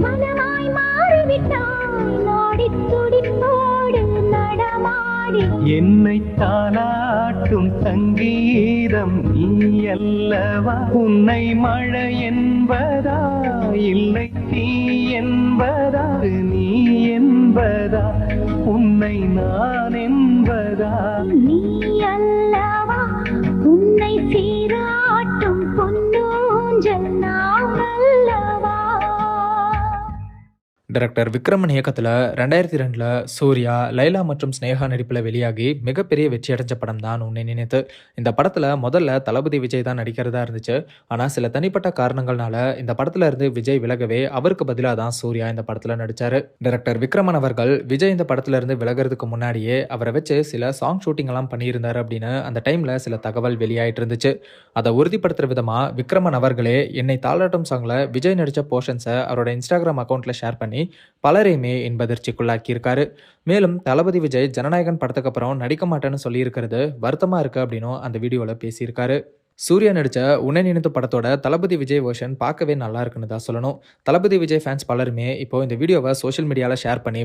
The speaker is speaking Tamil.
மனமாய் மாறிவிட்டாய் நாடி துடிப்போடு நடமாடி என்னை தாளாட்டும் சங்கீதம் நீ அல்லவா உன்னை மழை என்பதா இல்லை நீ என்பதா நீ என்பதா உன்னை நான் என்பதா நீ அல்லவா உன்னை சீராட்டும் பொன்னூஞ்சல் நான் அல்லவா. டைரக்டர் விக்ரமன் இயக்கத்தில் 2002 சூர்யா, லைலா மற்றும் ஸ்னேகா நடிப்பில் வெளியாகி மிகப்பெரிய வெற்றி அடைஞ்ச படம் தான் உன்னை நினைத்து. இந்த படத்தில் முதல்ல தளபதி விஜய் தான் நடிக்கிறதா இருந்துச்சு. ஆனால் சில தனிப்பட்ட காரணங்கள்னால இந்த படத்துல இருந்து விஜய் விலகவே அவருக்கு பதிலாக தான் சூர்யா இந்த படத்தில் நடிச்சாரு. டைரக்டர் விக்ரமன் அவர்கள் விஜய் இந்த படத்துல இருந்து விலகிறதுக்கு முன்னாடியே அவரை வச்சு சில சாங் ஷூட்டிங் எல்லாம் பண்ணியிருந்தாரு அப்படின்னு அந்த டைம்ல சில தகவல் வெளியாயிட்டு இருந்துச்சு. அதை உறுதிப்படுத்துற விதமா விக்ரமன் அவர்களே என்னை தாளாட்டும் சாங்ல விஜய் நடிச்ச போர்ஷன்ஸை அவரோட இன்ஸ்டாகிராம் அக்கௌண்ட்ல ஷேர் பண்ணி பலரையுமே இன்பதிர்ச்சிக்குள்ளாக்கியிருக்காரு. மேலும் தளபதி விஜய் ஜனநாயகன் படத்துக்கு அப்புறம் நடிக்க மாட்டேன்னு சொல்லியிருக்கிறது வருத்தமா இருக்கு அப்படின்னும் அந்த வீடியோல பேசியிருக்காரு. சூர்யா நடிச்ச உன்னை நினைத்து படத்தோட தளபதி விஜய் வெர்ஷன் பார்க்கவே நல்லா இருக்குன்னு தான் சொல்லணும். தளபதி விஜய் ஃபேன்ஸ் பலருமே இப்போ இந்த வீடியோவை சோஷியல் மீடியால ஷேர் பண்ணி